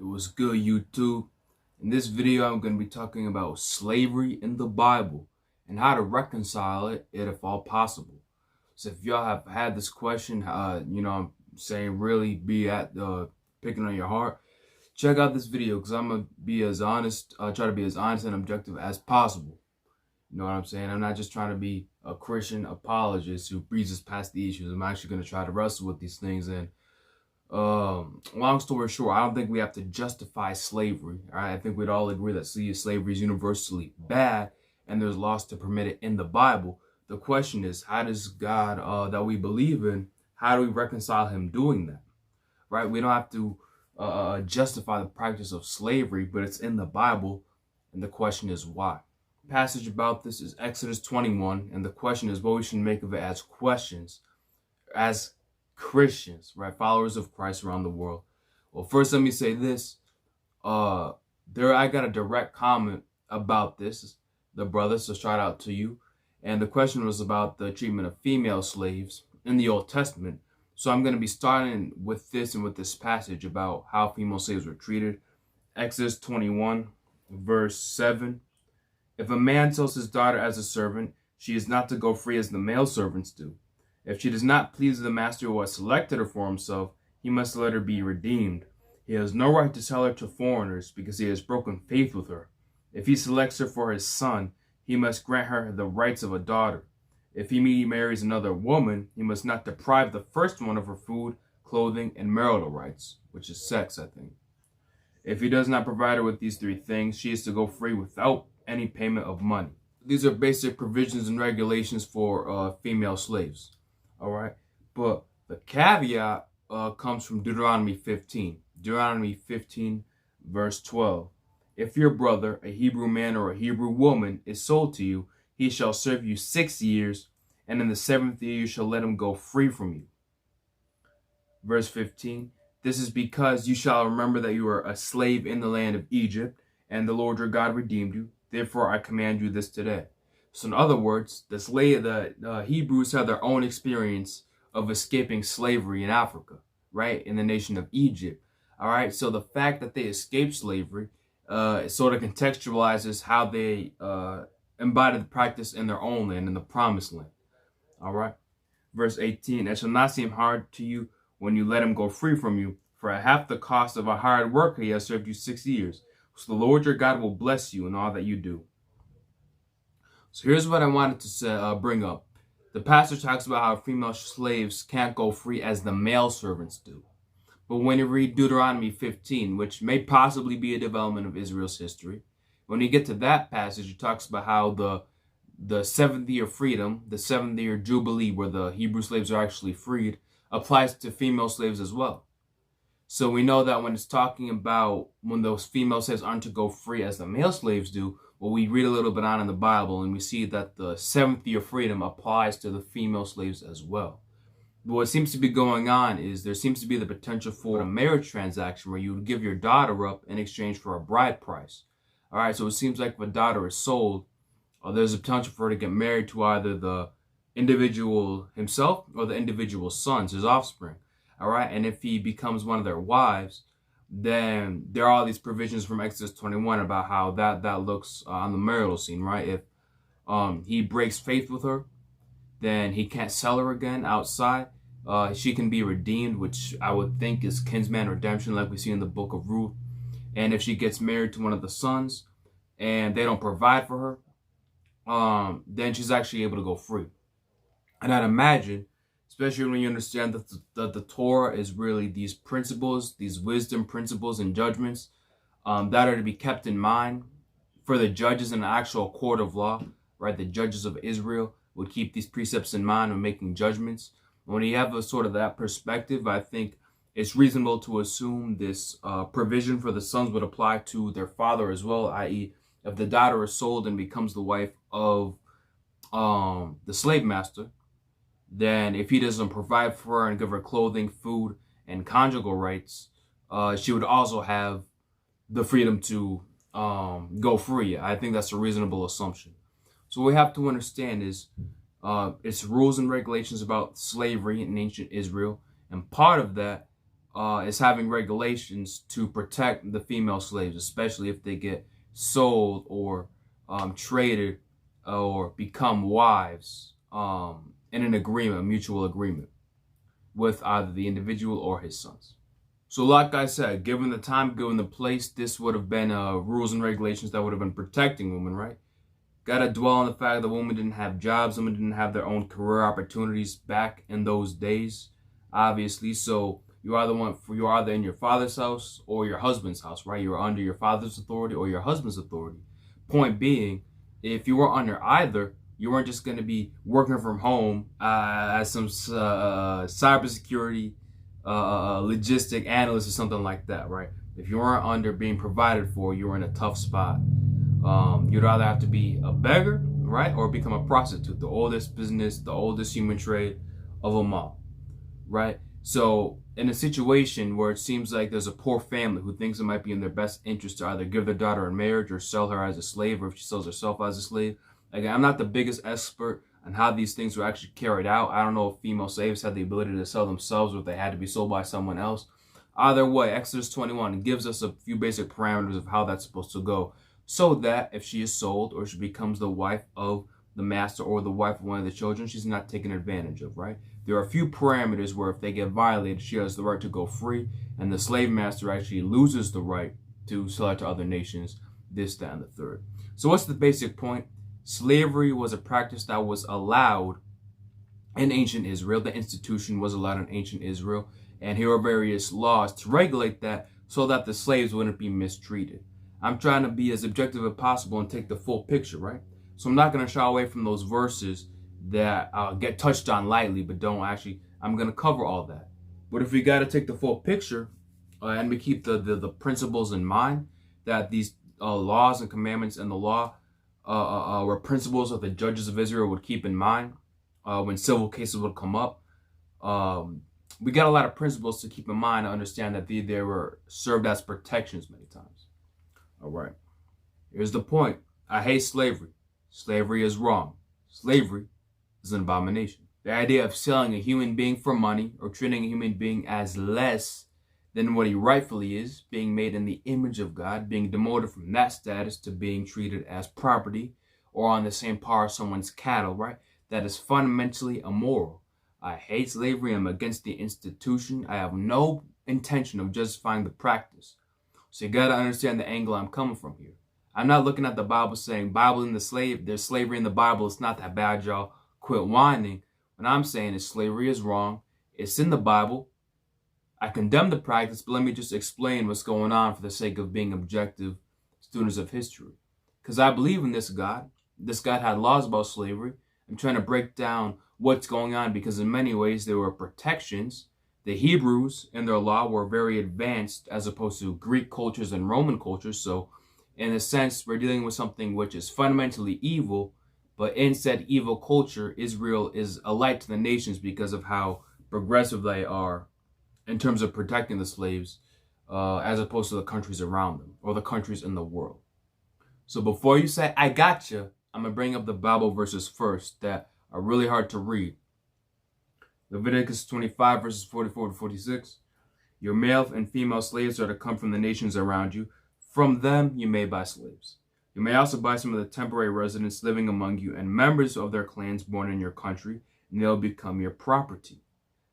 It was good, YouTube. In this video, I'm going to be talking about slavery in the Bible and how to reconcile it if all possible. So if y'all have had this question, I'm saying really be at picking on your heart, check out this video because I'm going to be as honest, try to be as honest and objective as possible. You know what I'm saying? I'm not just trying to be a Christian apologist who breezes past the issues. I'm actually going to try to wrestle with these things. And long story short, I don't think we have to justify slavery. All right? I think we'd all agree that slavery is universally bad and there's laws to permit it in the Bible. The question is, how does God that we believe in, how do we reconcile him doing that? Right? We don't have to justify the practice of slavery, but it's in the Bible. And the question is why? The passage about this is Exodus 21. And the question is what we should make of it as questions, as Christians, right? Followers of Christ around the world. Well, first, let me say this. I got a direct comment about this, the brother, so shout out to you. And the question was about the treatment of female slaves in the Old Testament. So I'm going to be starting with this and with this passage about how female slaves were treated. Exodus 21, verse 7. If a man sells his daughter as a servant, she is not to go free as the male servants do. If she does not please the master who has selected her for himself, he must let her be redeemed. He has no right to sell her to foreigners because he has broken faith with her. If he selects her for his son, he must grant her the rights of a daughter. If he marries another woman, he must not deprive the first one of her food, clothing, and marital rights, which is sex, I think. If he does not provide her with these three things, she is to go free without any payment of money. These are basic provisions and regulations for female slaves. All right, but the caveat comes from Deuteronomy 15. Deuteronomy 15, verse 12. If your brother, a Hebrew man or a Hebrew woman, is sold to you, he shall serve you 6 years, and in the 7th year you shall let him go free from you. Verse 15. This is because you shall remember that you were a slave in the land of Egypt, and the Lord your God redeemed you. Therefore I command you this today. So in other words, the Hebrews had their own experience of escaping slavery in Africa, right? In the nation of Egypt. All right. So the fact that they escaped slavery sort of contextualizes how they embodied the practice in their own land, in the promised land. All right. Verse 18, it shall not seem hard to you when you let him go free from you, for at half the cost of a hired worker he has served you 6 years. So the Lord your God will bless you in all that you do. So here's what I wanted to bring up. The passage talks about how female slaves can't go free as the male servants do. But when you read Deuteronomy 15, which may possibly be a development of Israel's history, when you get to that passage, it talks about how the 7th year freedom, the 7th year jubilee where the Hebrew slaves are actually freed, applies to female slaves as well. So we know that when it's talking about when those female slaves aren't to go free as the male slaves do, well, we read a little bit on in the Bible and we see that the 7th year freedom applies to the female slaves as well. But what seems to be going on is there seems to be the potential for a marriage transaction where you would give your daughter up in exchange for a bride price. All right, so it seems like if a daughter is sold, there's a potential for her to get married to either the individual himself or the individual sons, his offspring. All right, and if he becomes one of their wives, then there are all these provisions from Exodus 21 about how that looks on the marital scene, right? If he breaks faith with her, then he can't sell her again outside. She can be redeemed, which I would think is kinsman redemption, like we see in the book of Ruth. And if she gets married to one of the sons and they don't provide for her, then she's actually able to go free. And I'd imagine, especially when you understand that the Torah is really these principles, these wisdom principles and judgments that are to be kept in mind for the judges in the actual court of law, right? The judges of Israel would keep these precepts in mind when making judgments. When you have a sort of that perspective, I think it's reasonable to assume this provision for the sons would apply to their father as well, i.e. if the daughter is sold and becomes the wife of the slave master, then if he doesn't provide for her and give her clothing, food, and conjugal rights, she would also have the freedom to go free. I think that's a reasonable assumption. So what we have to understand is it's rules and regulations about slavery in ancient Israel. And part of that is having regulations to protect the female slaves, especially if they get sold or traded or become wives in an agreement, a mutual agreement with either the individual or his sons. So like I said, given the time, given the place, this would have been rules and regulations that would have been protecting women, right? Gotta dwell on the fact that women didn't have jobs, women didn't have their own career opportunities back in those days, obviously. So you're either in your father's house or your husband's house, right? You're under your father's authority or your husband's authority. Point being, if you were under either, you weren't just going to be working from home as some cybersecurity logistic analyst or something like that, right? If you weren't under being provided for, you were in a tough spot. You'd either have to be a beggar, right, or become a prostitute, the oldest business, the oldest human trade of them all, right? So in a situation where it seems like there's a poor family who thinks it might be in their best interest to either give their daughter in marriage or sell her as a slave, or if she sells herself as a slave. Again, I'm not the biggest expert on how these things were actually carried out. I don't know if female slaves had the ability to sell themselves or if they had to be sold by someone else. Either way, Exodus 21 gives us a few basic parameters of how that's supposed to go, so that if she is sold or she becomes the wife of the master or the wife of one of the children, she's not taken advantage of, right? There are a few parameters where if they get violated, she has the right to go free, and the slave master actually loses the right to sell her to other nations, this, that, and the third. So what's the basic point? Slavery was a practice that was allowed in ancient Israel. The institution was allowed in ancient Israel, and here are various laws to regulate that so that the slaves wouldn't be mistreated. I'm trying to be as objective as possible and take the full picture, right? So I'm not going to shy away from those verses that get touched on lightly, but don't actually, I'm going to cover all that. But if we got to take the full picture and we keep the principles in mind, that these laws and commandments and the law were principles that the judges of Israel would keep in mind when civil cases would come up. We got a lot of principles to keep in mind to understand that they were served as protections many times. All right. Here's the point. I hate slavery. Slavery is wrong. Slavery is an abomination. The idea of selling a human being for money or treating a human being as less than what he rightfully is, being made in the image of God, being demoted from that status to being treated as property or on the same par as someone's cattle, right? That is fundamentally immoral. I hate slavery. I'm against the institution. I have no intention of justifying the practice. So you got to understand the angle I'm coming from here. I'm not looking at the Bible saying, Bible in the slave, there's slavery in the Bible. It's not that bad, y'all. Quit whining. What I'm saying is slavery is wrong. It's in the Bible. I condemn the practice, but let me just explain what's going on for the sake of being objective students of history. Because I believe in this God. This God had laws about slavery. I'm trying to break down what's going on because in many ways there were protections. The Hebrews in their law were very advanced as opposed to Greek cultures and Roman cultures. So in a sense, we're dealing with something which is fundamentally evil, but in said evil culture, Israel is a light to the nations because of how progressive they are in terms of protecting the slaves as opposed to the countries around them or the countries in the world. So before you say, I gotcha, I'm going to bring up the Bible verses first that are really hard to read. Leviticus 25 verses 44 to 46. Your male and female slaves are to come from the nations around you. From them you may buy slaves. You may also buy some of the temporary residents living among you and members of their clans born in your country, and they'll become your property.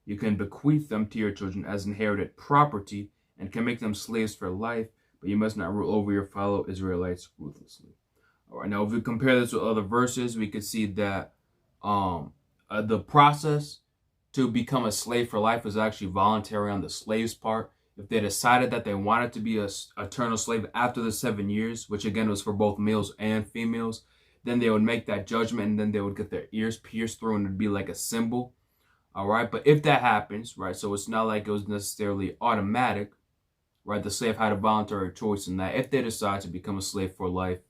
You can bequeath them to your children as inherited property and can make them slaves for life, but you must not rule over your fellow Israelites ruthlessly. All right, now if we compare this with other verses, we could see that the process to become a slave for life is actually voluntary on the slave's part. If they decided that they wanted to be an eternal slave after the 7 years, which again was for both males and females, then they would make that judgment and then they would get their ears pierced through and it'd be like a symbol. All right, but if that happens, right, so it's not like it was necessarily automatic, right? The slave had a voluntary choice in that. If they decide to become a slave for life,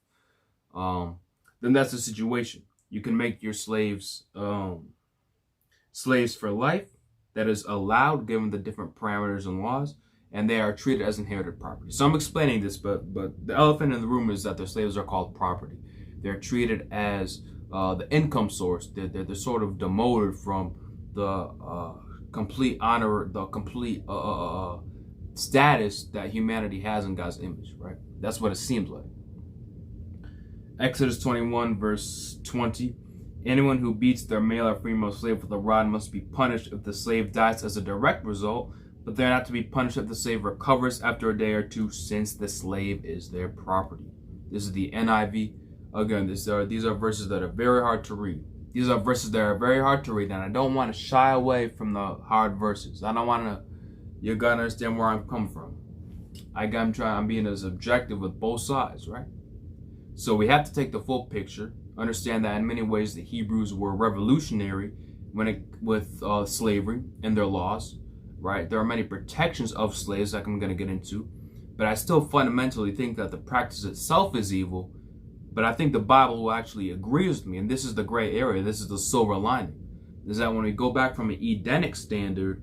then that's the situation. You can make your slaves slaves for life. That is allowed given the different parameters and laws, and they are treated as inherited property. So I'm explaining this, but the elephant in the room is that their slaves are called property. They're treated as the income source. They're sort of demoted from the complete honor, the complete status that humanity has in God's image, right? That's what it seems like. Exodus 21 verse 20. Anyone who beats their male or female slave with a rod must be punished if the slave dies as a direct result, but they're not to be punished if the slave recovers after a day or two, since the slave is their property. This is the NIV. Again, these are verses that are very hard to read. These are verses that are very hard to read, and I don't want to shy away from the hard verses. I don't want to. You gotta understand where I'm coming from. I'm being as objective with both sides, right? So we have to take the full picture. Understand that in many ways the Hebrews were revolutionary with slavery and their laws, right? There are many protections of slaves that I'm going to get into, but I still fundamentally think that the practice itself is evil. But I think the Bible will actually agree with me, and this is the gray area. This is the silver lining, is that when we go back from an Edenic standard,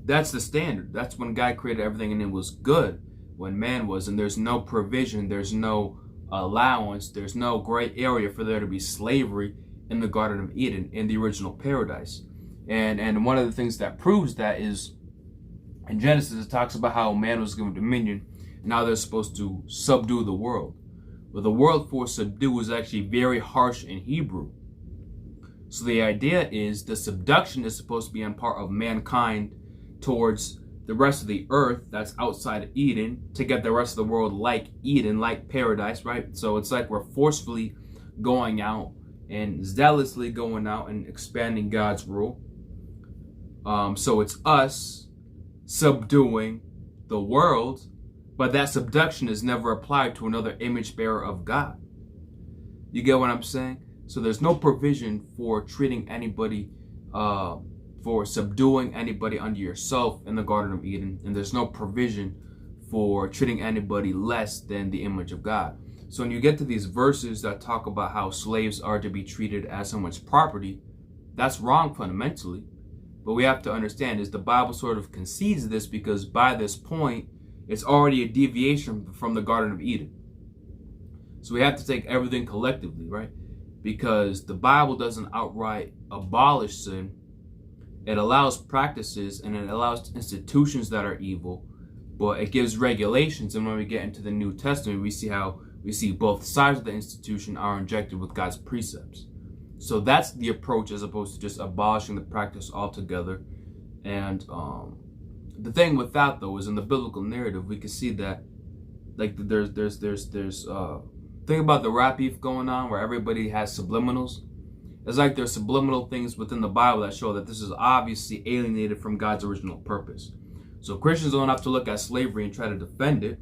that's the standard. That's when God created everything and it was good, when man was, and there's no provision, there's no allowance, there's no gray area for there to be slavery in the Garden of Eden, in the original paradise. And one of the things that proves that is in Genesis, it talks about how man was given dominion and how they're supposed to subdue the world. But the word for subdue is actually very harsh in Hebrew. So the idea is the subduction is supposed to be on part of mankind towards the rest of the earth that's outside of Eden, to get the rest of the world like Eden, like paradise, right? So it's like we're forcefully going out and zealously going out and expanding God's rule. So it's us subduing the world, but that subduction is never applied to another image bearer of God. You get what I'm saying? So there's no provision for treating anybody, for subduing anybody under yourself in the Garden of Eden, and there's no provision for treating anybody less than the image of God. So when you get to these verses that talk about how slaves are to be treated as someone's property, that's wrong fundamentally. But we have to understand is the Bible sort of concedes this, because by this point, it's already a deviation from the Garden of Eden. So we have to take everything collectively, right? Because the Bible doesn't outright abolish sin. It allows practices and it allows institutions that are evil, but it gives regulations. And when we get into the New Testament, we see both sides of the institution are injected with God's precepts. So that's the approach, as opposed to just abolishing the practice altogether. And the thing with that, though, is in the biblical narrative, we can see that, like, there's thing about the rap beef going on, where everybody has subliminals. It's like there's subliminal things within the Bible that show that this is obviously alienated from God's original purpose. So Christians don't have to look at slavery and try to defend it,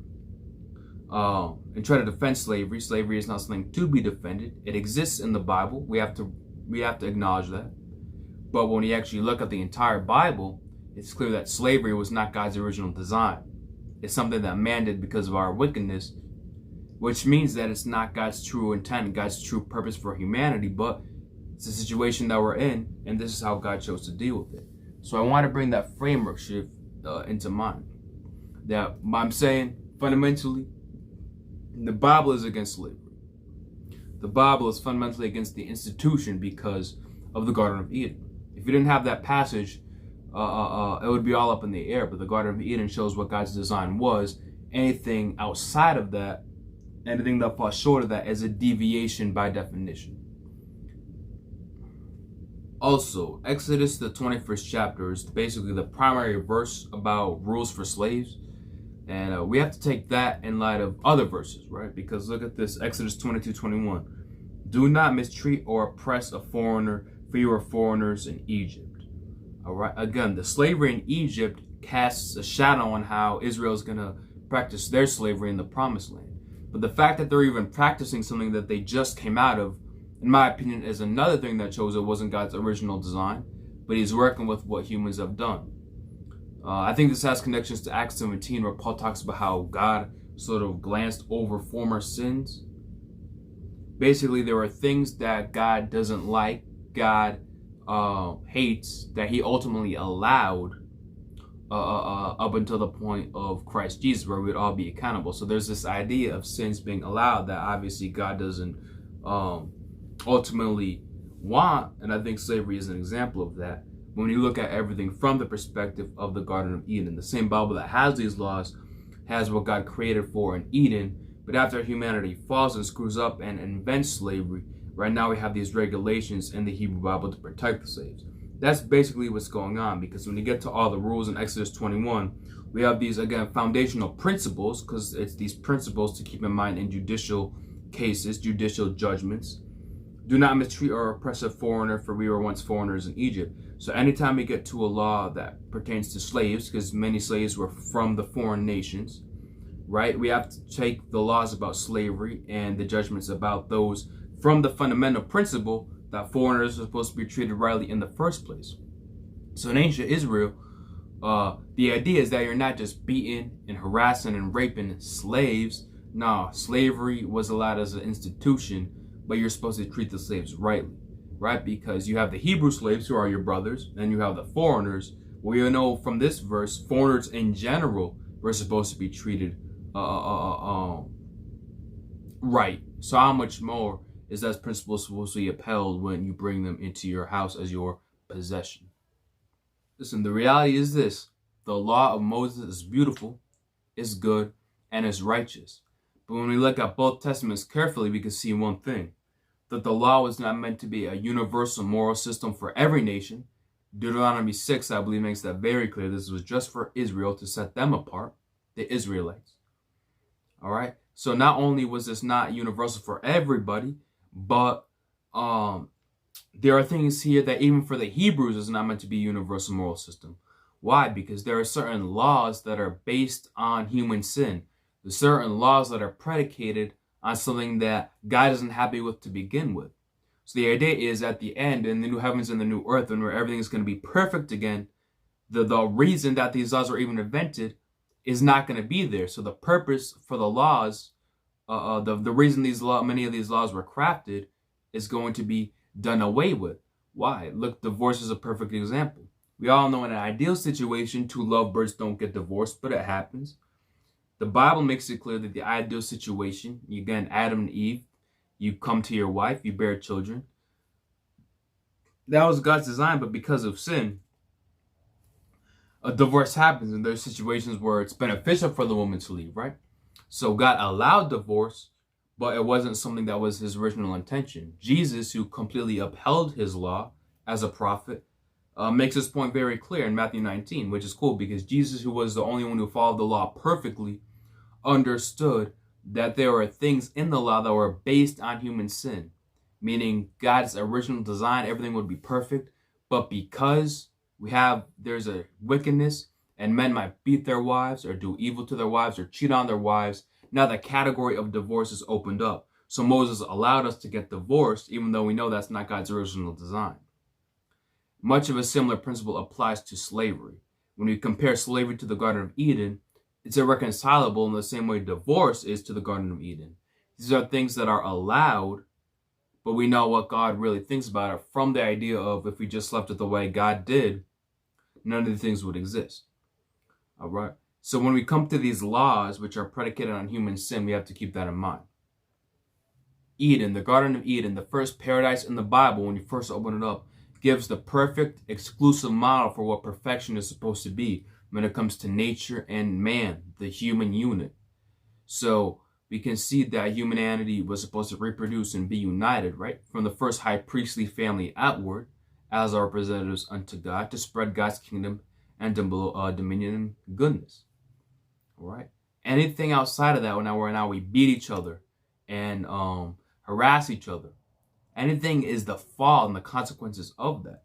and try to defend slavery. Slavery is not something to be defended. It exists in the Bible. We have to acknowledge that. But when you actually look at the entire Bible, it's clear that slavery was not God's original design. It's something that man did because of our wickedness, which means that it's not God's true intent, God's true purpose for humanity, but it's a situation that we're in, and this is how God chose to deal with it. So I want to bring that framework shift into mind. That I'm saying, fundamentally, the Bible is against slavery. The Bible is fundamentally against the institution because of the Garden of Eden. If you didn't have that passage, it would be all up in the air. But the Garden of Eden shows what God's design was. Anything outside of that, anything that falls short of that, is a deviation by definition. Also, Exodus, the 21st chapter, is basically the primary verse about rules for slaves. And we have to take that in light of other verses, right? Because look at this, Exodus 22:21. Do not mistreat or oppress a foreigner, for you are foreigners in Egypt. All right. Again, the slavery in Egypt casts a shadow on how Israel is going to practice their slavery in the Promised Land. But the fact that they're even practicing something that they just came out of, in my opinion, is another thing that shows it wasn't God's original design, but he's working with what humans have done. I think this has connections to Acts 17, where Paul talks about how God sort of glanced over former sins. Basically, there are things that God doesn't like, God hates, that he ultimately allowed up until the point of Christ Jesus, where we'd all be accountable. So there's this idea of sins being allowed that obviously God doesn't ultimately want, and I think slavery is an example of that. when you look at everything from the perspective of the Garden of Eden. The same Bible that has these laws has what God created for in Eden, but after humanity falls and screws up and invents slavery, right now we have these regulations in the Hebrew Bible to protect the slaves. That's basically what's going on, because when you get to all the rules in Exodus 21, we have these, again, foundational principles, because it's these principles to keep in mind in judicial cases, judicial judgments. Do not mistreat or oppress a foreigner, for we were once foreigners in Egypt. So anytime we get to a law that pertains to slaves, because many slaves were from the foreign nations, right? We have to take the laws about slavery and the judgments about those from the fundamental principle that foreigners are supposed to be treated rightly in the first place. So in ancient Israel, the idea is that you're not just beating and harassing and raping slaves. No, slavery was allowed as an institution, but you're supposed to treat the slaves rightly, right? Because you have the Hebrew slaves, who are your brothers, and you have the foreigners. We know from this verse, foreigners in general were supposed to be treated right. So how much more is that principle supposed to be upheld when you bring them into your house as your possession? Listen, the reality is this: the law of Moses is beautiful, is good, and is righteous. But when we look at both testaments carefully, we can see one thing: that the law was not meant to be a universal moral system for every nation. Deuteronomy 6, I believe, makes that very clear. This was just for Israel, to set them apart, the Israelites. All right? So not only was this not universal for everybody, but there are things here that even for the Hebrews is not meant to be a universal moral system. Why? Because there are certain laws that are based on human sin. There's certain laws that are predicated on something that God isn't happy with to begin with. So the idea is, at the end, in the new heavens and the new earth, and where everything is going to be perfect again, the reason that these laws were even invented is not going to be there. So the purpose for the laws, the reason many of these laws were crafted, is going to be done away with. Why? Look, divorce is a perfect example. We all know in an ideal situation, two lovebirds don't get divorced, but it happens. The Bible makes it clear that the ideal situation, again, Adam and Eve, you come to your wife, you bear children. That was God's design, but because of sin, a divorce happens, and there's situations where it's beneficial for the woman to leave, right? So God allowed divorce, but it wasn't something that was his original intention. Jesus, who completely upheld his law as a prophet, makes this point very clear in Matthew 19, which is cool, because Jesus, who was the only one who followed the law perfectly, understood that there were things in the law that were based on human sin, meaning God's original design, everything would be perfect, but because there's a wickedness, and men might beat their wives or do evil to their wives or cheat on their wives, now the category of divorce is opened up. So Moses allowed us to get divorced, even though we know that's not God's original design. Much of a similar principle applies to slavery. When we compare slavery to the Garden of Eden, it's irreconcilable in the same way divorce is to the Garden of Eden. These are things that are allowed, but we know what God really thinks about it from the idea of, if we just left it the way God did, none of these things would exist. All right? So when we come to these laws, which are predicated on human sin, we have to keep that in mind. Eden, the Garden of Eden, the first paradise in the Bible, when you first open it up, gives the perfect, exclusive model for what perfection is supposed to be when it comes to nature and man, the human unit. So we can see that humanity was supposed to reproduce and be united, right? From the first high priestly family outward, as our representatives unto God, to spread God's kingdom and dominion and goodness. All right? Anything outside of that, now we beat each other and harass each other. Anything is the fall and the consequences of that,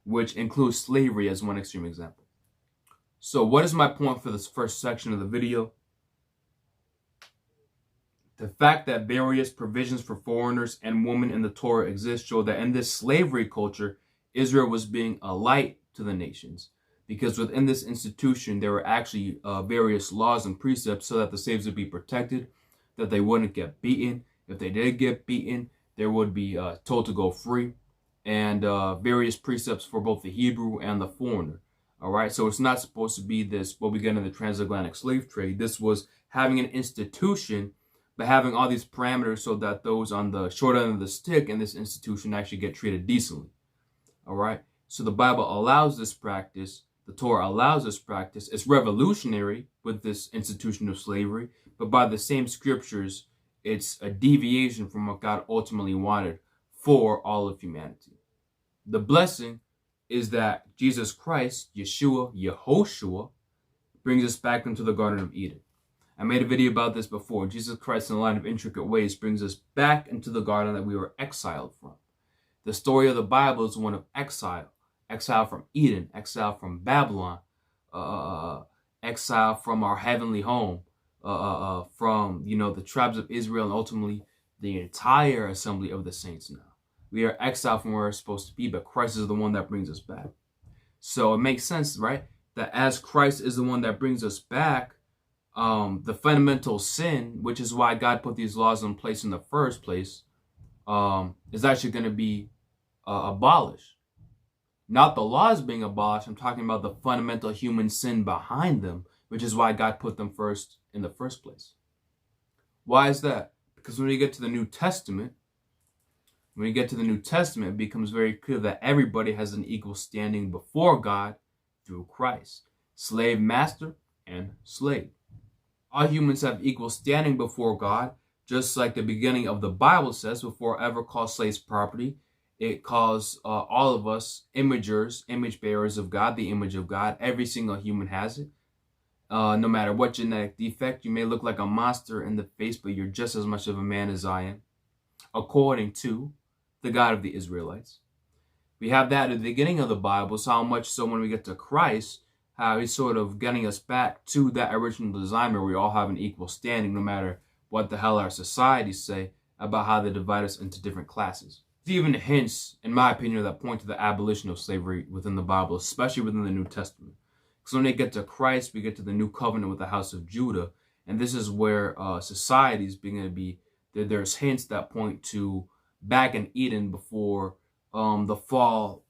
which includes slavery as one extreme example. So what is my point for this first section of the video? The fact that various provisions for foreigners and women in the Torah exist show that in this slavery culture, Israel was being a light to the nations, because within this institution, there were actually various laws and precepts so that the slaves would be protected, that they wouldn't get beaten. If they did get beaten, they would be told to go free, and various precepts for both the Hebrew and the foreigner. All right, so it's not supposed to be this, what we get in the transatlantic slave trade. This was having an institution, but having all these parameters so that those on the short end of the stick in this institution actually get treated decently. All right, So the Bible allows this practice. The Torah allows this practice. It's revolutionary with this institution of slavery, but by the same scriptures, it's a deviation from what God ultimately wanted for all of humanity. The blessing is that Jesus Christ, Yeshua, Yehoshua, brings us back into the Garden of Eden. I made a video about this before. Jesus Christ, in a line of intricate ways, brings us back into the garden that we were exiled from. The story of the Bible is one of exile. Exile from Eden, exile from Babylon, exile from our heavenly home, from, the tribes of Israel, and ultimately the entire assembly of the saints now. We are exiled from where we're supposed to be, but Christ is the one that brings us back. So it makes sense, right? That as Christ is the one that brings us back, the fundamental sin, which is why God put these laws in place in the first place, is actually going to be abolished. Not the laws being abolished. I'm talking about the fundamental human sin behind them, which is why God put them first in the first place. Why is that? Because when we get to the New Testament, it becomes very clear that everybody has an equal standing before God through Christ. Slave, master, and slave. All humans have equal standing before God, just like the beginning of the Bible says, before it ever calls slaves property. It calls all of us imagers, image bearers of God, the image of God. Every single human has it. No matter what genetic defect, you may look like a monster in the face, but you're just as much of a man as I am, according to the God of the Israelites. We have that at the beginning of the Bible, so how much so when we get to Christ, how he's sort of getting us back to that original design where we all have an equal standing, no matter what the hell our societies say about how they divide us into different classes. There's even hints, in my opinion, that point to the abolition of slavery within the Bible, especially within the New Testament. Because when they get to Christ, we get to the new covenant with the house of Judah, and this is where societies begin to be. There's hints that point to back in Eden before the fall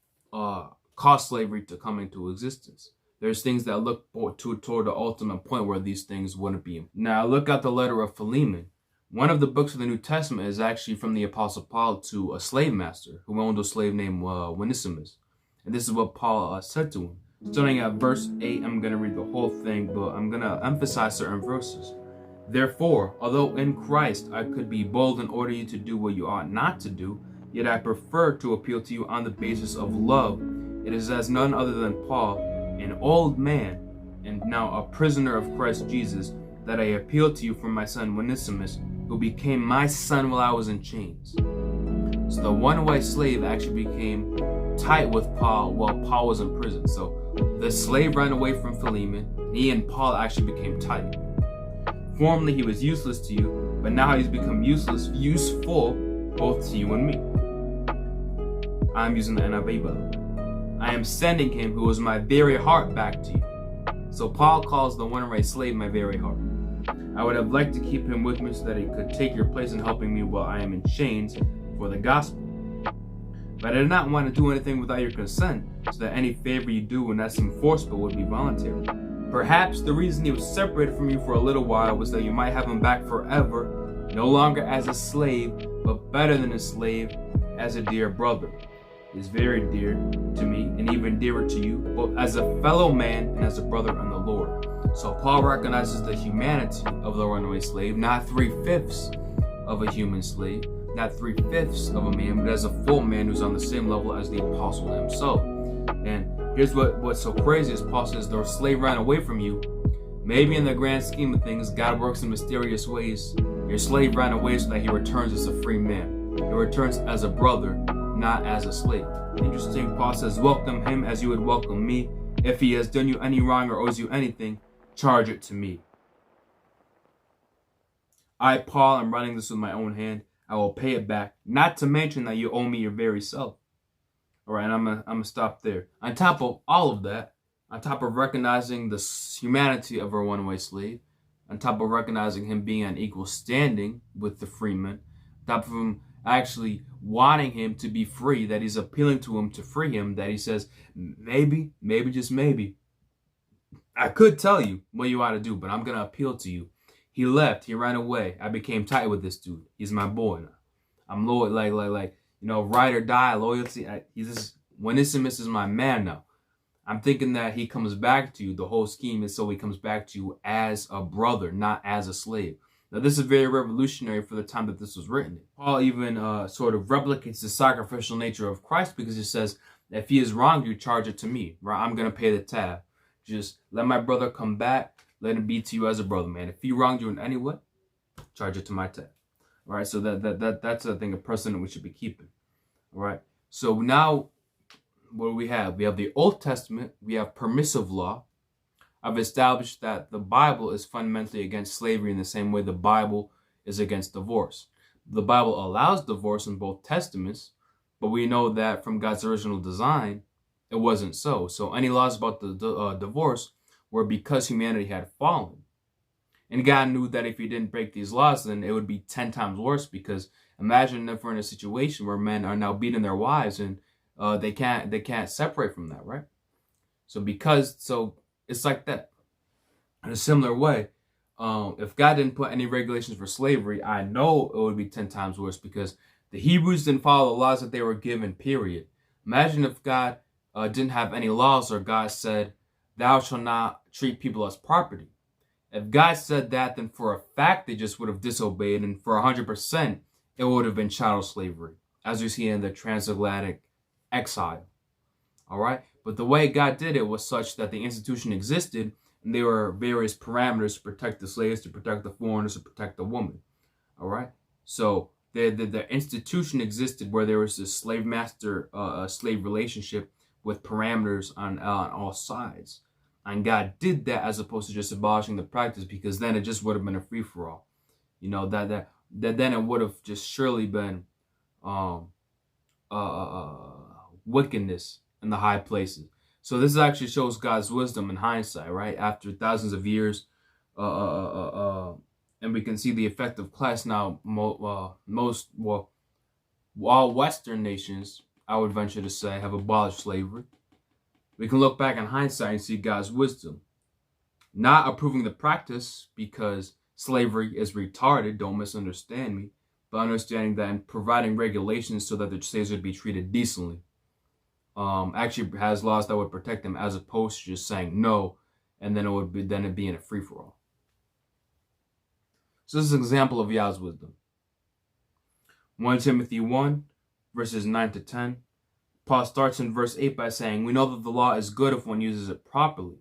caused slavery to come into existence. There's things that look toward the ultimate point where these things wouldn't be. Now look at the letter of Philemon. One of the books of the New Testament is actually from the Apostle Paul to a slave master who owned a slave named Onesimus. And this is what Paul said to him. Starting at verse 8, I'm going to read the whole thing, but I'm going to emphasize certain verses. Therefore, although in Christ I could be bold and order you to do what you ought not to do, yet I prefer to appeal to you on the basis of love. It is as none other than Paul, an old man, and now a prisoner of Christ Jesus, that I appeal to you from my son Onesimus, who became my son while I was in chains. So the one-way slave actually became tight with Paul while Paul was in prison. So the slave ran away from Philemon, and he and Paul actually became tight. Formerly he was useless to you, but now he's become useful both to you and me. I'm using the NIV Bible. I am sending him who is my very heart back to you. So Paul calls the one-way slave my very heart. I would have liked to keep him with me so that he could take your place in helping me while I am in chains for the gospel. But I did not want to do anything without your consent, so that any favor you do when that seemed forcible would be voluntary. Perhaps the reason he was separated from you for a little while was that you might have him back forever, no longer as a slave, but better than a slave, as a dear brother. He is very dear to me, and even dearer to you, both as a fellow man and as a brother in the Lord. So Paul recognizes the humanity of the runaway slave, not 3/5 of a human slave, not 3/5 of a man, but as a full man who's on the same level as the apostle himself. And here's what's so crazy is Paul says the slave ran away from you. Maybe in the grand scheme of things, God works in mysterious ways. Your slave ran away so that he returns as a free man. He returns as a brother, not as a slave. Interesting, Paul says, welcome him as you would welcome me. If he has done you any wrong or owes you anything, charge it to me. I, Paul, am writing this with my own hand. I will pay it back, not to mention that you owe me your very self. All right, I'm gonna stop there. On top of all of that, on top of recognizing the humanity of our one-way slave, on top of recognizing him being on equal standing with the freeman, on top of him actually wanting him to be free, that he's appealing to him to free him, that he says, maybe, just maybe, I could tell you what you ought to do, but I'm going to appeal to you. He left. He ran away. I became tight with this dude. He's my boy now. I'm loyal, like, ride or die, loyalty. He's just Onesimus is my man now. I'm thinking that he comes back to you. The whole scheme is so he comes back to you as a brother, not as a slave. Now, this is very revolutionary for the time that this was written. Paul even sort of replicates the sacrificial nature of Christ, because he says, if he is wronged, you charge it to me, right? I'm going to pay the tab. Just let my brother come back. Let him be to you as a brother, man. If he wronged you in any way, charge it to my tab. All right, so that's, I think, a precedent we should be keeping. All right, so now what do we have? We have the Old Testament. We have permissive law. I've established that the Bible is fundamentally against slavery in the same way the Bible is against divorce. The Bible allows divorce in both testaments, but we know that from God's original design, it wasn't so. So any laws about the divorce were because humanity had fallen. And God knew that if he didn't break these laws, then it would be 10 times worse, because imagine if we're in a situation where men are now beating their wives and they can't separate from that, right? So it's like that. In a similar way, if God didn't put any regulations for slavery, I know it would be 10 times worse, because the Hebrews didn't follow the laws that they were given, period. Imagine if God didn't have any laws, or God said, thou shalt not treat people as property. If God said that, then for a fact they just would have disobeyed, and for 100% it would have been chattel slavery, as we see in the transatlantic exile. All right, but the way God did it was such that the institution existed, and there were various parameters to protect the slaves, to protect the foreigners, to protect the woman. All right, so the institution existed where there was this slave master slave relationship with parameters on all sides. And God did that as opposed to just abolishing the practice, because then it just would have been a free for all. You know, that then it would have just surely been wickedness in the high places. So this actually shows God's wisdom in hindsight, right? After thousands of years, and we can see the effect of class now. All Western nations, I would venture to say, have abolished slavery. We can look back in hindsight and see God's wisdom. Not approving the practice because slavery is retarded, don't misunderstand me, but understanding that and providing regulations so that the slaves would be treated decently. Actually has laws that would protect them, as opposed to just saying no, and then it'd be in a free-for-all. So this is an example of Yah's wisdom. 1 Timothy 1, verses 9 to 10. Paul starts in verse 8 by saying, we know that the law is good if one uses it properly.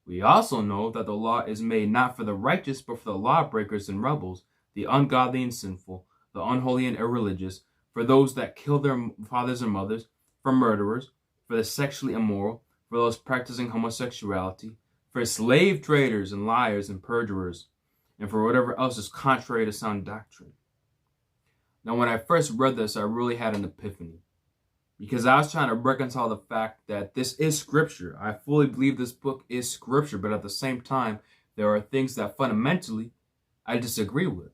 We also know that the law is made not for the righteous, but for the lawbreakers and rebels, the ungodly and sinful, the unholy and irreligious, for those that kill their fathers and mothers, for murderers, for the sexually immoral, for those practicing homosexuality, for slave traders and liars and perjurers, and for whatever else is contrary to sound doctrine. Now, when I first read this, I really had an epiphany, because I was trying to reconcile the fact that this is scripture. I fully believe this book is scripture, but at the same time, there are things that fundamentally I disagree with.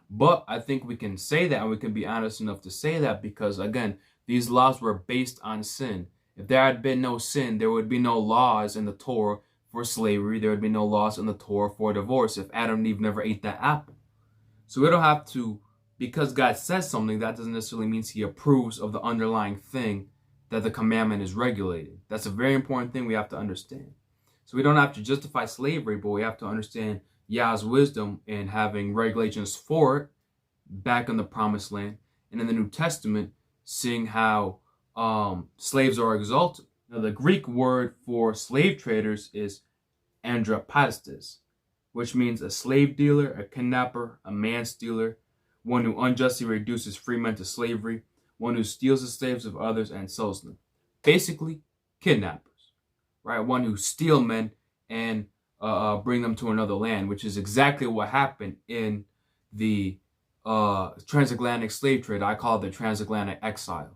But I think we can say that, and we can be honest enough to say that, because again, these laws were based on sin. If there had been no sin, there would be no laws in the Torah for slavery. There would be no laws in the Torah for divorce if Adam and Eve never ate that apple. So we don't have to, because God says something, that doesn't necessarily mean he approves of the underlying thing that the commandment is regulating. That's a very important thing we have to understand. So we don't have to justify slavery, but we have to understand Yah's wisdom in having regulations for it back in the promised land. And in the New Testament, seeing how slaves are exalted. Now, the Greek word for slave traders is andrapatistes, which means a slave dealer, a kidnapper, a man stealer, one who unjustly reduces free men to slavery, one who steals the slaves of others and sells them. Basically, kidnappers, right? One who steal men and bring them to another land, which is exactly what happened in the transatlantic slave trade. I call it the transatlantic exile.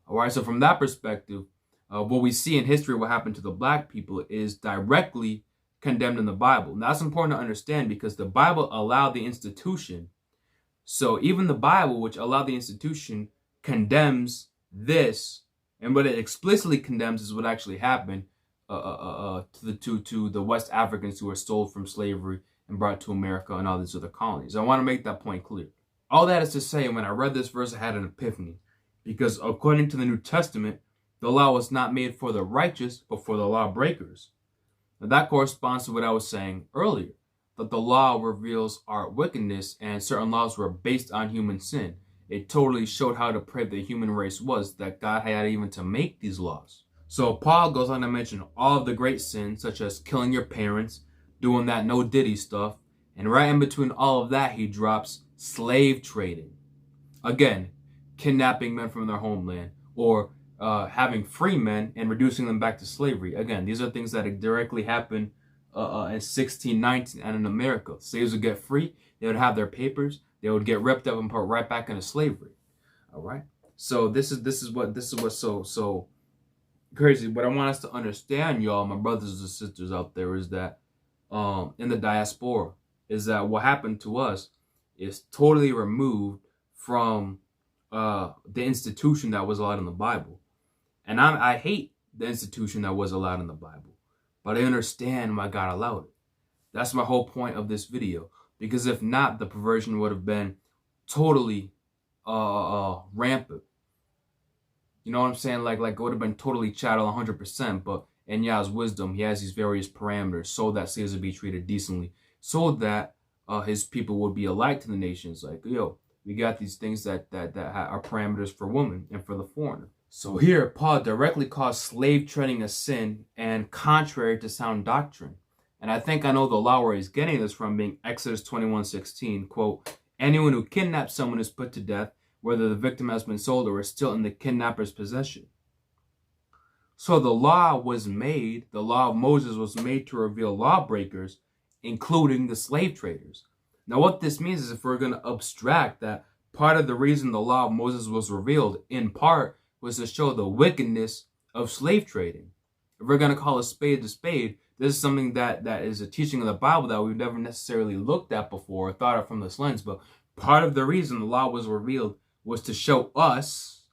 All right, so from that perspective, what we see in history, what happened to the black people, is directly condemned in the Bible. Now, that's important to understand, because the Bible allowed the institution. So even the Bible, which allowed the institution, condemns this, and what it explicitly condemns is what actually happened to the West Africans who were sold from slavery and brought to America and all these other colonies. I want to make that point clear. All that is to say, when I read this verse, I had an epiphany, because according to the New Testament, The law was not made for the righteous, but for the lawbreakers. Now that corresponds to what I was saying earlier, that the law reveals our wickedness and certain laws were based on human sin. It totally showed how depraved the human race was, that God had even to make these laws. So Paul goes on to mention all of the great sins, such as killing your parents, doing that no diddy stuff, and right in between all of that, he drops slave trading. Again, kidnapping men from their homeland, or having free men and reducing them back to slavery. Again, these are things that directly happen in 1619 and in America. Slaves would get free, they would have their papers, they would get ripped up and put right back into slavery. All right. So this is what's so crazy. What I want us to understand, y'all, my brothers and sisters out there, is that in the diaspora, is that what happened to us is totally removed from the institution that was allowed in the Bible. And I hate the institution that was allowed in the Bible, but I understand why God allowed it. That's my whole point of this video, because if not, the perversion would have been totally rampant. You know what I'm saying? Like it would have been totally chattel 100%, but in Yah's wisdom, he has these various parameters so that slaves would be treated decently, so that his people would be alike to the nations. Like, yo, we got these things that are parameters for women and for the foreigner. So here, Paul directly calls slave trading a sin and contrary to sound doctrine. And I think I know the law where he's getting this from, being Exodus 21:16, quote, anyone who kidnaps someone is put to death, whether the victim has been sold or is still in the kidnapper's possession. So the law was made, the law of Moses was made to reveal lawbreakers, including the slave traders. Now what this means is, if we're going to abstract that, part of the reason the law of Moses was revealed, in part, was to show the wickedness of slave trading. If we're going to call a spade, this is something that is a teaching of the Bible that we've never necessarily looked at before or thought of from this lens. But part of the reason the law was revealed was to show us,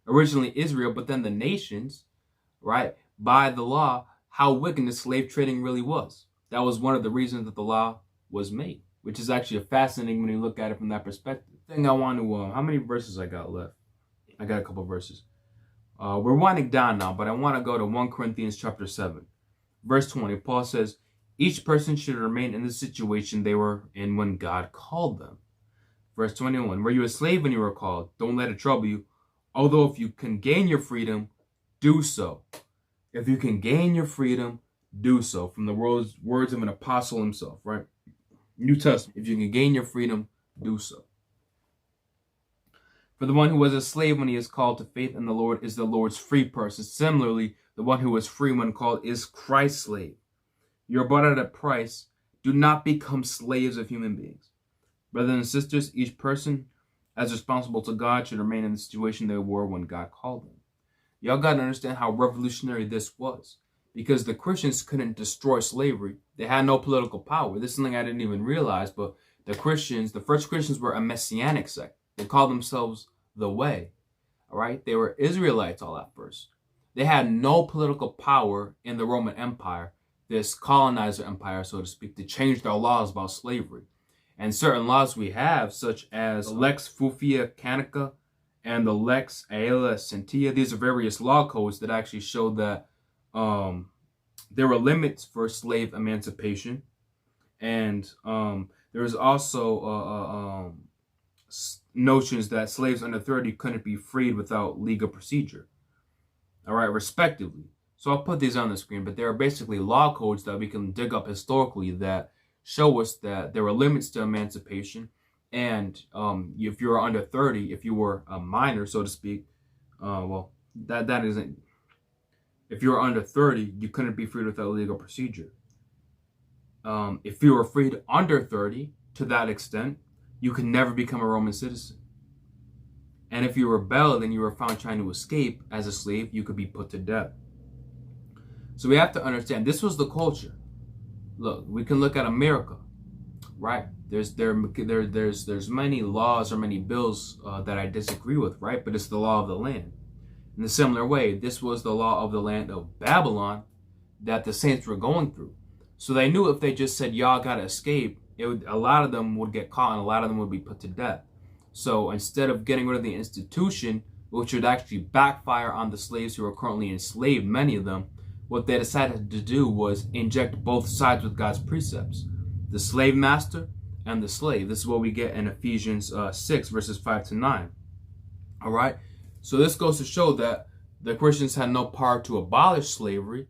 originally Israel, but then the nations, right, by the law, how wicked slave trading really was. That was one of the reasons that the law was made, which is actually fascinating when you look at it from that perspective. Thing I want to, how many verses I got left? I got a couple verses. We're winding down now, but I want to go to 1 Corinthians chapter 7. Verse 20, Paul says, each person should remain in the situation they were in when God called them. Verse 21, were you a slave when you were called? Don't let it trouble you. Although if you can gain your freedom, do so. If you can gain your freedom, do so. From the words of an apostle himself, right? New Testament. If you can gain your freedom, do so. For the one who was a slave when he is called to faith in the Lord is the Lord's free person. Similarly, the one who was free when called is Christ's slave. You are bought at a price. Do not become slaves of human beings. Brothers and sisters, each person, as responsible to God, should remain in the situation they were when God called them. Y'all got to understand how revolutionary this was, because the Christians couldn't destroy slavery. They had no political power. This is something I didn't even realize, but the first Christians were a messianic sect. They called themselves the Way. All right? They were Israelites all at first. They had no political power in the Roman Empire, this colonizer empire, so to speak, to change their laws about slavery. And certain laws we have, such as the Lex Fufia Canica and the Lex Aela Sentia, these are various law codes that actually show that there were limits for slave emancipation. And there was also notions that slaves under 30 couldn't be freed without legal procedure. All right, respectively. So I'll put these on the screen, but there are basically law codes that we can dig up historically that show us that there were limits to emancipation. And if you were under 30, if you were a minor, so to speak, that isn't. If you were under 30, you couldn't be freed without legal procedure. If you were freed under 30, to that extent, you could never become a Roman citizen. And if you rebelled and you were found trying to escape as a slave, you could be put to death. So we have to understand, this was the culture. Look, we can look at America, right? There's many laws or many bills that I disagree with, right? But it's the law of the land. In a similar way, this was the law of the land of Babylon that the saints were going through. So they knew if they just said, y'all gotta escape, a lot of them would get caught and a lot of them would be put to death. So instead of getting rid of the institution, which would actually backfire on the slaves who are currently enslaved, many of them. What they decided to do was inject both sides with God's precepts, the slave master and the slave. This is what we get in Ephesians 6, verses 5 to 9. All right? So this goes to show that the Christians had no power to abolish slavery,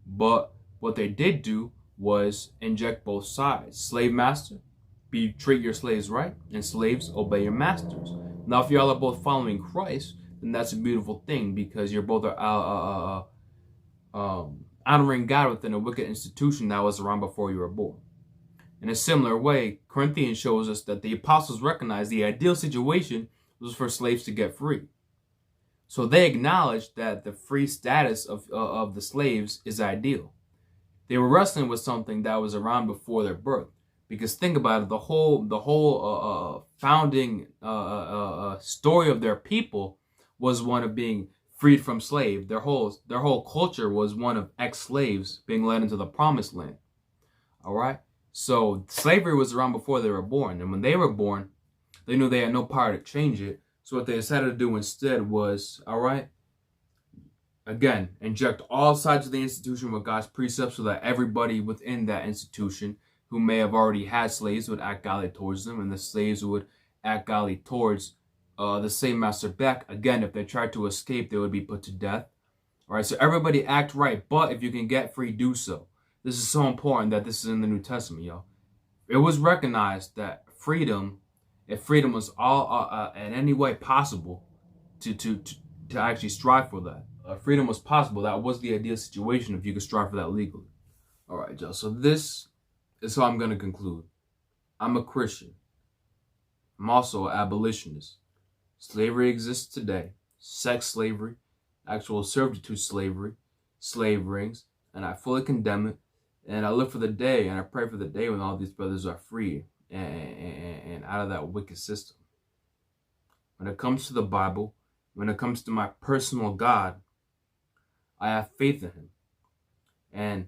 but what they did do was inject both sides. Slave master, treat your slaves right, and slaves, obey your masters. Now, if y'all are both following Christ, then that's a beautiful thing, because you're both honoring God within a wicked institution that was around before you were born. In a similar way, Corinthians shows us that the apostles recognized the ideal situation was for slaves to get free. So they acknowledged that the free status of the slaves is ideal. They were wrestling with something that was around before their birth. Because think about it, the whole founding story of their people was one of being freed from slave. Their whole culture was one of ex-slaves being led into the promised land. All right? So slavery was around before they were born. And when they were born, they knew they had no power to change it. So what they decided to do instead was, all right, again, inject all sides of the institution with God's precepts so that everybody within that institution who may have already had slaves would act godly towards them, and the slaves would act godly towards the slave master back. Again, if they tried to escape, they would be put to death. All right, so everybody act right, but if you can get free, do so. This is so important that this is in the New Testament, y'all. It was recognized that if freedom was all in any way possible to actually strive for that. Freedom was possible. That was the ideal situation if you could strive for that legally. All right, y'all. So this is how I'm going to conclude. I'm a Christian. I'm also an abolitionist. Slavery exists today. Sex slavery, actual servitude slavery, slave rings, and I fully condemn it. And I look for the day, and I pray for the day when all these brothers are free and out of that wicked system. When it comes to the Bible, when it comes to my personal God, I have faith in him. And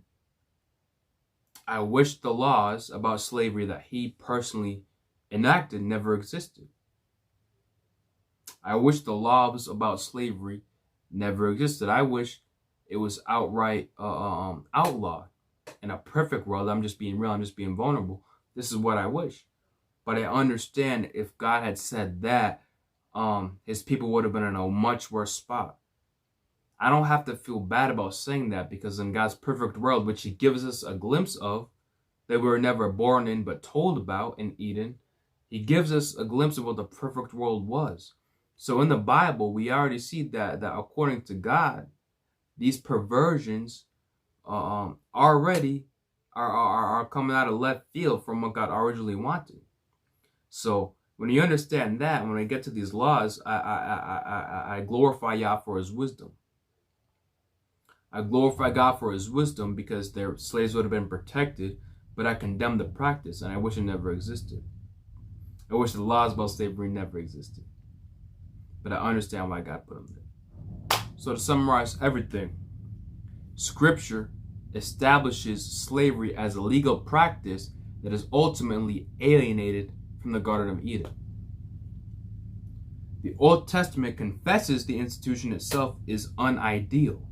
I wish the laws about slavery that he personally enacted never existed. I wish the laws about slavery never existed. I wish it was outright outlawed. In a perfect world, I'm just being real, I'm just being vulnerable. This is what I wish. But I understand if God had said that, his people would have been in a much worse spot. I don't have to feel bad about saying that, because in God's perfect world, which he gives us a glimpse of, that we were never born in but told about in Eden, he gives us a glimpse of what the perfect world was. So in the Bible, we already see that according to God, these perversions already are coming out of left field from what God originally wanted. So when you understand that, when I get to these laws, I glorify Yah for his wisdom. I glorify God for his wisdom, because their slaves would have been protected, but I condemn the practice, and I wish it never existed. I wish the laws about slavery never existed. But I understand why God put them there. So to summarize everything, Scripture establishes slavery as a legal practice that is ultimately alienated from the Garden of Eden. The Old Testament confesses the institution itself is unideal.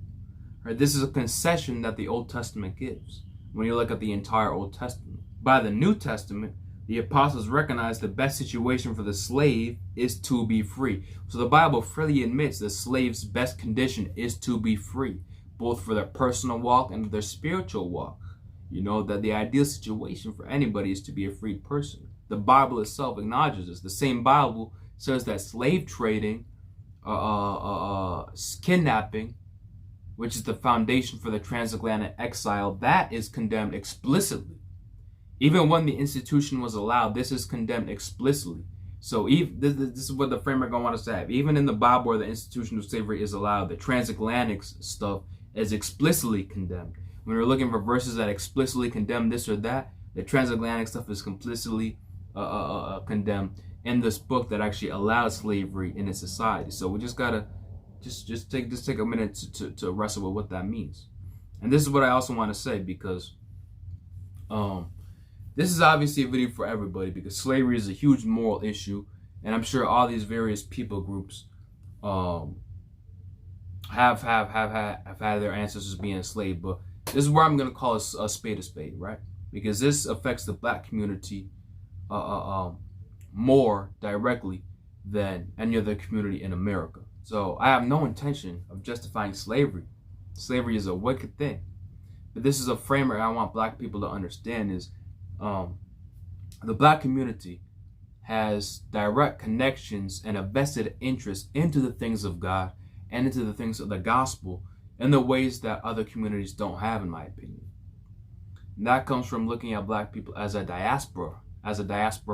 Right? This is a concession that the Old Testament gives when you look at the entire Old Testament. By the New Testament, the apostles recognize the best situation for the slave is to be free. So the Bible freely admits the slave's best condition is to be free, both for their personal walk and their spiritual walk. You know, that the ideal situation for anybody is to be a freed person. The Bible itself acknowledges this. The same Bible says that slave trading, kidnapping, which is the foundation for the transatlantic exile, that is condemned explicitly. Even when the institution was allowed, this is condemned explicitly. So this is what the framework I want us to have. Even in the Bible where the institution of slavery is allowed, the transatlantic stuff is explicitly condemned. When we're looking for verses that explicitly condemn this or that, the transatlantic stuff is complicitly condemned in this book that actually allows slavery in a society. So we just gotta just take a minute to wrestle with what that means. And this is what I also want to say, because this is obviously a video for everybody, because slavery is a huge moral issue, and I'm sure all these various people groups um, have had their ancestors being enslaved. But this is where I'm gonna call a spade, right? Because this affects the black community more directly than any other community in America. So I have no intention of justifying slavery. Slavery is a wicked thing. But this is a framework I want black people to understand is the black community has direct connections and a vested interest into the things of God and into the things of the gospel in the ways that other communities don't have, in my opinion. And that comes from looking at black people as a diaspora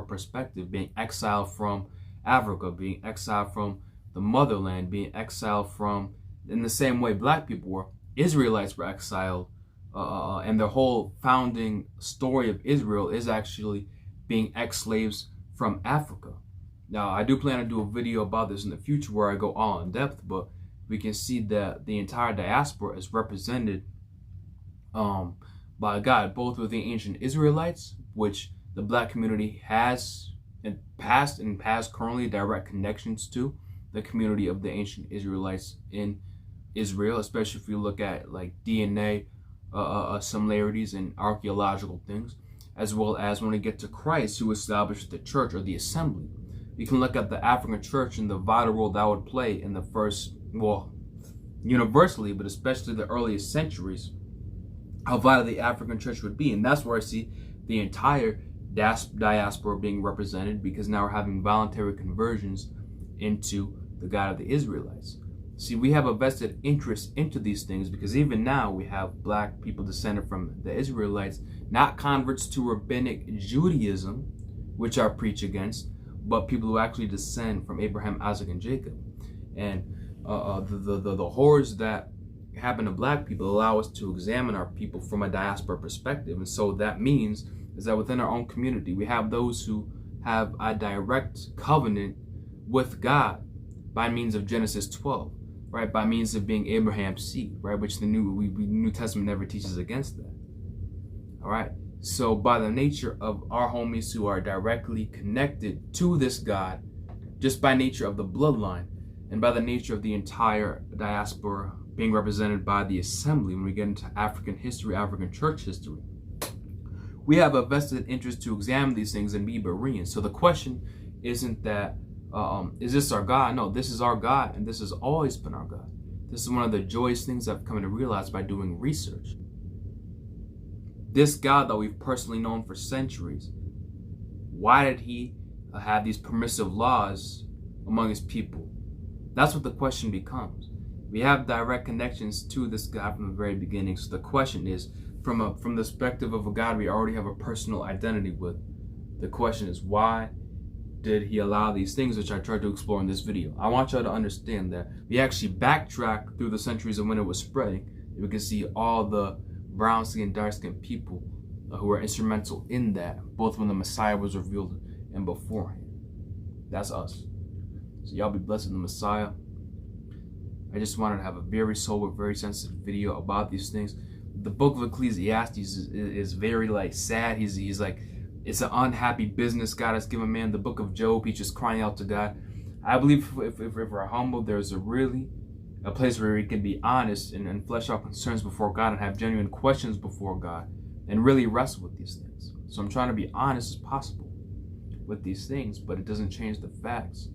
perspective, being exiled from Africa, being exiled from the motherland, being exiled from, in the same way black people were, Israelites were exiled, and the whole founding story of Israel is actually being ex-slaves from Africa. Now, I do plan to do a video about this in the future where I go all in depth, but we can see that the entire diaspora is represented by God, both with the ancient Israelites, which the black community has in past and has currently direct connections to the community of the ancient Israelites in Israel, especially if you look at like DNA similarities and archaeological things, as well as when we get to Christ, who established the church or the assembly. You can look at the African church and the vital role that would play in the first, well, universally, but especially the earliest centuries, how vital the African church would be. And that's where I see the entire diaspora being represented, because now we're having voluntary conversions into the God of the Israelites. See, we have a vested interest into these things because even now we have black people descended from the Israelites, not converts to rabbinic Judaism, which I preach against, but people who actually descend from Abraham, Isaac, and Jacob. And the horrors that happen to black people allow us to examine our people from a diaspora perspective. And so that means is that within our own community, we have those who have a direct covenant with God by means of Genesis 12, right? By means of being Abraham's seed, right? Which the New Testament never teaches against that. All right. So by the nature of our homies who are directly connected to this God, just by nature of the bloodline, and by the nature of the entire diaspora being represented by the assembly, when we get into African history, African church history, we have a vested interest to examine these things and be Bereans. So the question isn't that, is this our God? No, this is our God, and this has always been our God. This is one of the joyous things I've come to realize by doing research. This God that we've personally known for centuries, why did he have these permissive laws among his people? That's what the question becomes. We have direct connections to this God from the very beginning. So the question is, from the perspective of a God we already have a personal identity with, the question is, why did he allow these things, which I tried to explore in this video? I want y'all to understand that we actually backtrack through the centuries of when it was spreading. We can see all the brown-skinned, dark-skinned people who were instrumental in that, both when the Messiah was revealed and beforehand. That's us. So y'all be blessed in the Messiah. I just wanted to have a very sober, very sensitive video about these things. The book of Ecclesiastes is very like sad. He's like, it's an unhappy business God has given man. The book of Job, he's just crying out to God. I believe if we're humble, there's a place where we can be honest and flesh out concerns before God and have genuine questions before God and really wrestle with these things. So I'm trying to be honest as possible with these things, but it doesn't change the facts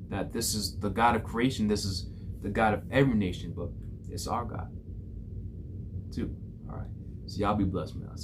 that this is the God of creation. This is the God of every nation, but it's our God too. All right. So y'all be blessed, man. I'll see you.